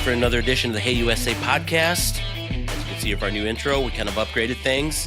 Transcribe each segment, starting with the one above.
for another edition of the Hey USA podcast. As you can see of our new intro, we kind of upgraded things.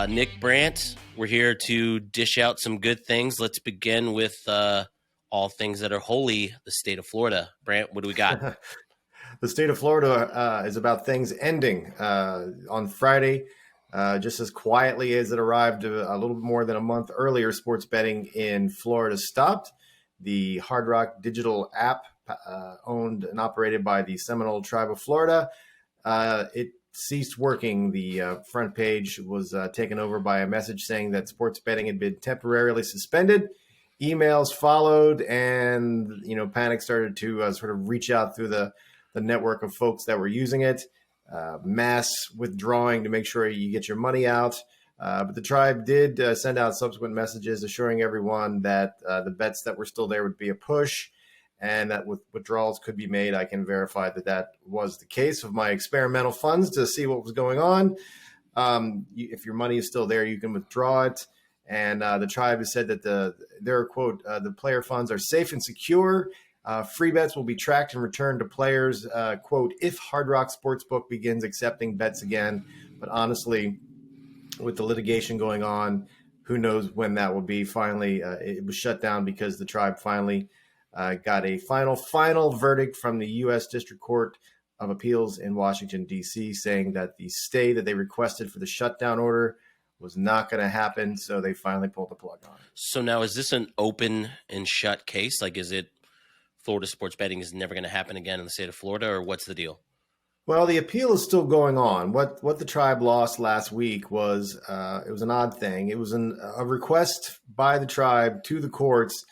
Nick, Brant, we're here to dish out some good things. Let's begin with all things that are holy, the state of Florida. Brant, what do we got? The state of Florida is about things ending on Friday. Just as quietly as it arrived a little more than a month earlier, sports betting in Florida stopped. The Hard Rock digital app, owned and operated by the Seminole tribe of Florida, it ceased working. The front page was taken over by a message saying that sports betting had been temporarily suspended. Emails followed, and panic started to sort of reach out through the network of folks that were using it. Mass withdrawing to make sure you get your money out. But the tribe did send out subsequent messages assuring everyone that the bets that were still there would be a push and that withdrawals could be made. I can verify that was the case of my experimental funds to see what was going on. If your money is still there, you can withdraw it. And the tribe has said that their quote, the player funds are safe and secure. Free bets will be tracked and returned to players, quote, if Hard Rock Sportsbook begins accepting bets again. But honestly, with the litigation going on, who knows when that will be. Finally, it was shut down because the tribe finally got a final verdict from the U.S. District Court of Appeals in Washington, D.C., saying that the stay that they requested for the shutdown order was not going to happen. So they finally pulled the plug on it. So now is this an open and shut case? Like, is it Florida sports betting is never going to happen again in the state of Florida, or what's the deal? Well, the appeal is still going on. What the tribe lost last week was it was an odd thing. It was a request by the tribe to the courts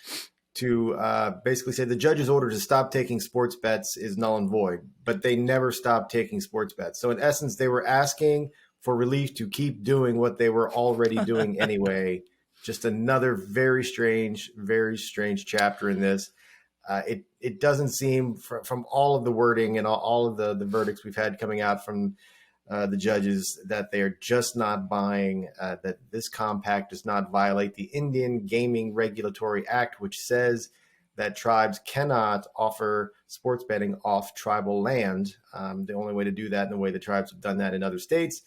to basically say the judge's order to stop taking sports bets is null and void, but they never stopped taking sports bets. So in essence, they were asking for relief to keep doing what they were already doing anyway. Just another very strange chapter in this. It doesn't seem from all of the wording and all of the verdicts we've had coming out from the judges that they are just not buying that this compact does not violate the Indian Gaming Regulatory Act, which says that tribes cannot offer sports betting off tribal land. The only way to do that, and the way the tribes have done that in other states,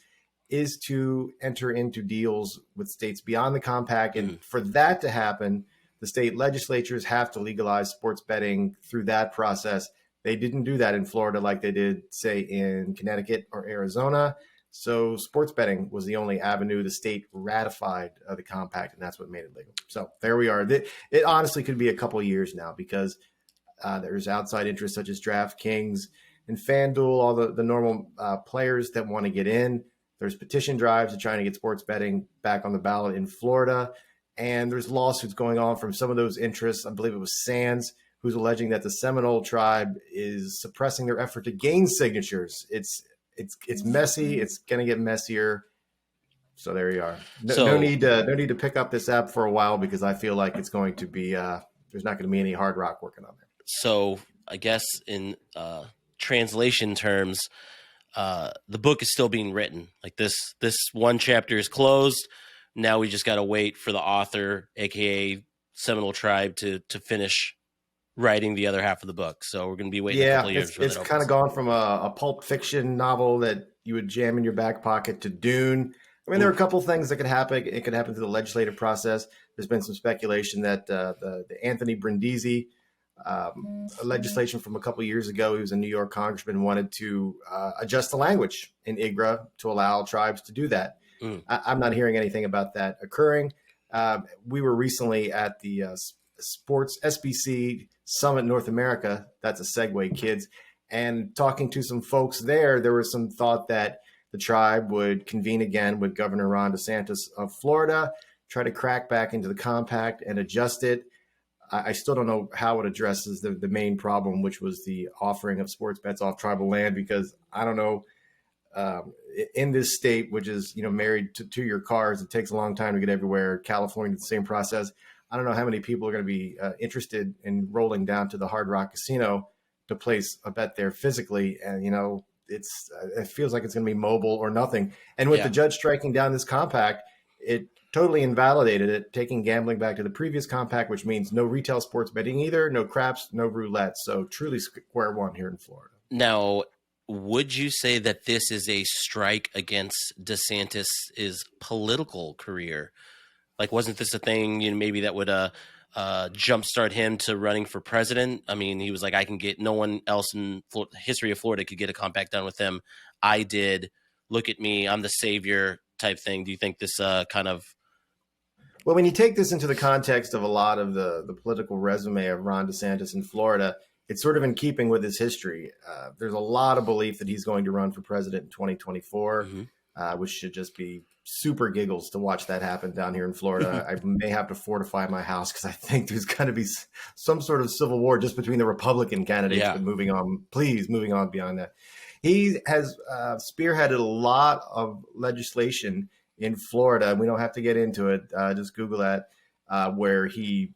is to enter into deals with states beyond the compact. And for that to happen, the state legislatures have to legalize sports betting through that process. They didn't do that in Florida like they did, say, in Connecticut or Arizona. So sports betting was the only avenue the state ratified the compact, and that's what made it legal. So there we are. It honestly could be a couple of years now because there's outside interests such as DraftKings and FanDuel, all the normal players that want to get in. There's petition drives to trying to get sports betting back on the ballot in Florida. And there's lawsuits going on from some of those interests. I believe it was Sands, who's alleging that the Seminole tribe is suppressing their effort to gain signatures. It's messy. It's going to get messier. So there you are. No need to pick up this app for a while because I feel like it's going to be there's not going to be any Hard Rock working on there. So I guess in translation terms, the book is still being written. Like this one chapter is closed. Now we just got to wait for the author, aka Seminole tribe, to finish writing the other half of the book. So we're going to be waiting a couple years. It's kind of gone from a pulp fiction novel that you would jam in your back pocket to Dune. I mean, there are a couple things that could happen. It could happen through the legislative process. There's been some speculation that the Anthony Brindisi legislation from a couple years ago, he was a New York congressman, wanted to adjust the language in IGRA to allow tribes to do that. I'm not hearing anything about that occurring. We were recently at the Sports SBC Summit North America. That's a segue, kids. And talking to some folks there was some thought that the tribe would convene again with Governor Ron DeSantis of Florida, try to crack back into the compact and adjust it. I still don't know how it addresses the main problem, which was the offering of sports bets off tribal land, because I don't know. In this state, which is married to your cars, it takes a long time to get everywhere. California, the same process. I don't know how many people are going to be interested in rolling down to the Hard Rock Casino to place a bet there physically, and it feels like it's going to be mobile or nothing. And with the judge striking down this compact, it totally invalidated it, taking gambling back to the previous compact, which means no retail sports betting either, no craps, no roulette. So truly square one here in Florida. Now, would you say that this is a strike against DeSantis' political career? Like, wasn't this a thing, maybe that would jumpstart him to running for president? I mean, he was like, I can get no one else in history of Florida could get a compact done with him. I did. Look at me. I'm the savior type thing. Do you think this kind of... Well, when you take this into the context of a lot of the political resume of Ron DeSantis in Florida, it's sort of in keeping with his history. There's a lot of belief that he's going to run for president in 2024, which should just be super giggles to watch that happen down here in Florida. I may have to fortify my house because I think there's going to be some sort of civil war just between the Republican candidates. But moving on beyond that. He has spearheaded a lot of legislation in Florida. We don't have to get into it. Just Google that, where he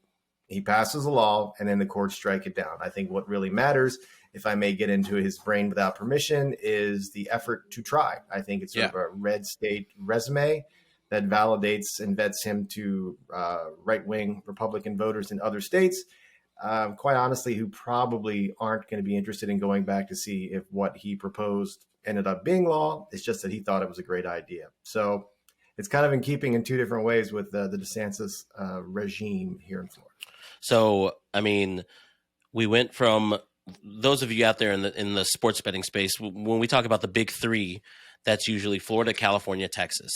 passes a law and then the courts strike it down. I think what really matters, if I may get into his brain without permission, is the effort to try. I think it's sort of a red state resume that validates and vets him to right-wing Republican voters in other states, quite honestly, who probably aren't going to be interested in going back to see if what he proposed ended up being law. It's just that he thought it was a great idea. So it's kind of in keeping in two different ways with the DeSantis regime here in Florida. So, I mean, we went from, those of you out there in the sports betting space, when we talk about the big three, that's usually Florida, California, Texas.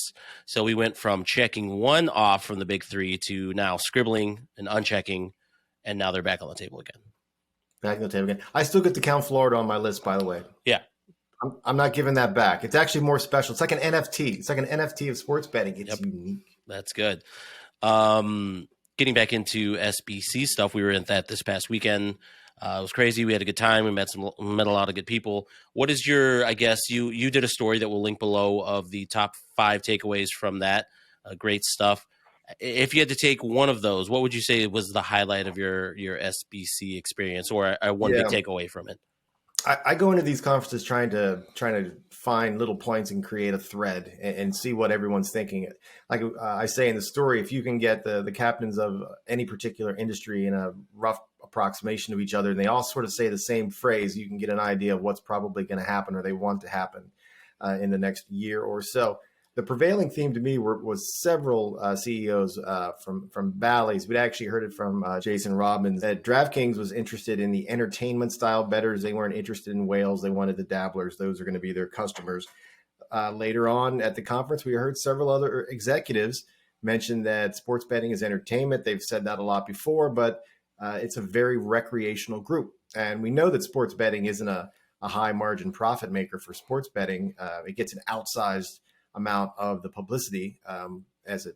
So we went from checking one off from the big three to now scribbling and unchecking, and now they're back on the table again. Back on the table again. I still get to count Florida on my list, by the way. Yeah. I'm not giving that back. It's actually more special. It's like an NFT. It's like an NFT of sports betting. It's unique. That's good. Getting back into SBC stuff, we were at that this past weekend. It was crazy. We had a good time. We met a lot of good people. What is your, I guess you did a story that we'll link below of the top 5 takeaways from that. Great stuff. If you had to take one of those, what would you say was the highlight of your SBC experience, or one big takeaway from it? I go into these conferences trying to find little points and create a thread and see what everyone's thinking. Like I say in the story, if you can get the captains of any particular industry in a rough approximation to each other, and they all sort of say the same phrase, you can get an idea of what's probably going to happen or they want to happen in the next year or so. The prevailing theme to me was several CEOs from Bally's. We'd actually heard it from Jason Robbins that DraftKings was interested in the entertainment style bettors. They weren't interested in whales. They wanted the dabblers. Those are going to be their customers. Later on at the conference, we heard several other executives mention that sports betting is entertainment. They've said that a lot before, but it's a very recreational group. And we know that sports betting isn't a high margin profit maker for sports betting. It gets an outsized amount of the publicity as it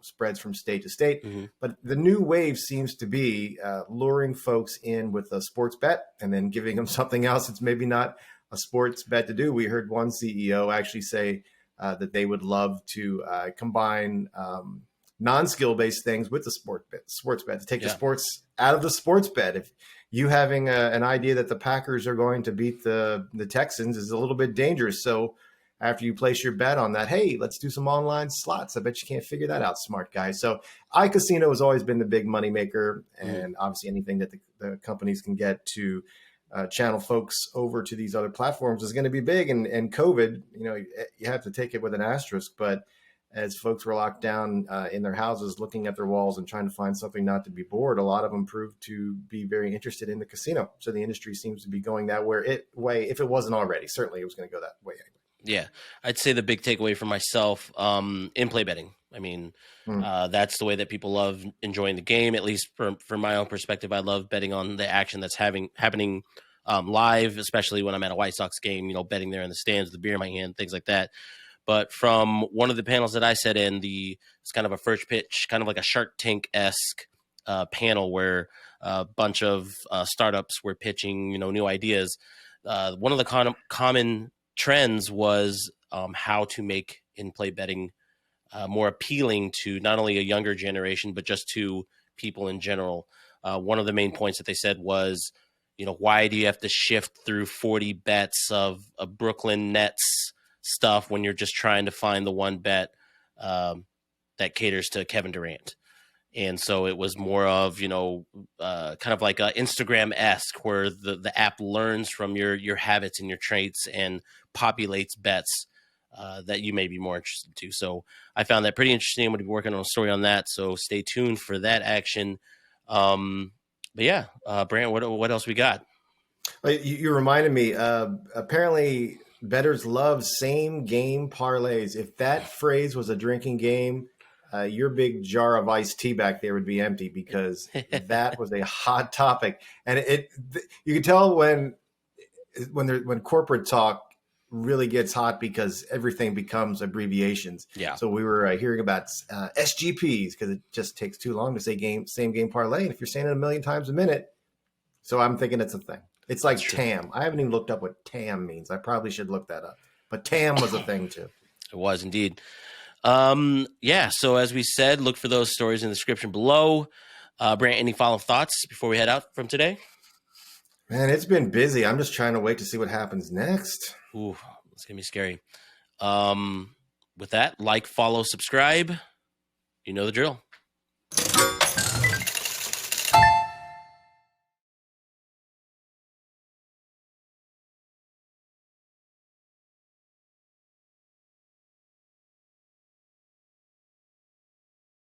spreads from state to state. But the new wave seems to be luring folks in with a sports bet and then giving them something else that's maybe not a sports bet to do. We heard one CEO actually say that they would love to combine non-skill based things with the sports bet to take the sports out of the sports bet. If you having an idea that the Packers are going to beat the Texans is a little bit dangerous. So after you place your bet on that, hey, let's do some online slots. I bet you can't figure that out, smart guy. So iCasino has always been the big moneymaker, and obviously anything that the companies can get to channel folks over to these other platforms is going to be big. And COVID, you have to take it with an asterisk. But as folks were locked down in their houses, looking at their walls and trying to find something not to be bored, a lot of them proved to be very interested in the casino. So the industry seems to be going that way, if it wasn't already. Certainly it was going to go that way anyway. Yeah, I'd say the big takeaway for myself, in-play betting. I mean, that's the way that people love enjoying the game. At least from my own perspective, I love betting on the action that's happening live, especially when I'm at a White Sox game, betting there in the stands with the beer in my hand, things like that. But from one of the panels that I sat in, it's kind of a first pitch, kind of like a Shark Tank-esque panel where a bunch of startups were pitching, new ideas. One of the common trends was how to make in-play betting more appealing to not only a younger generation, but just to people in general. One of the main points that they said was, why do you have to shift through 40 bets of Brooklyn Nets stuff when you're just trying to find the one bet that caters to Kevin Durant? And so it was more of, kind of like a Instagram-esque, where the app learns from your habits and your traits and populates bets that you may be more interested to. So I found that pretty interesting. I'm going to be working on a story on that, so stay tuned for that action. But yeah, Brant, what else we got? You reminded me. Apparently, bettors love same game parlays. If that phrase was a drinking game, your big jar of iced tea back there would be empty, because that was a hot topic. And you can tell when corporate talk really gets hot, because everything becomes abbreviations. Yeah. So we were hearing about SGPs, because it just takes too long to say same game parlay. And if you're saying it a million times a minute, so I'm thinking it's a thing. It's like TAM. I haven't even looked up what TAM means. I probably should look that up. But TAM was a thing too. It was indeed. Yeah. So as we said, look for those stories in the description below. Brant, any final thoughts before we head out from today? Man, it's been busy. I'm just trying to wait to see what happens next. Ooh, it's gonna be scary. With that, like, follow, subscribe. You know the drill.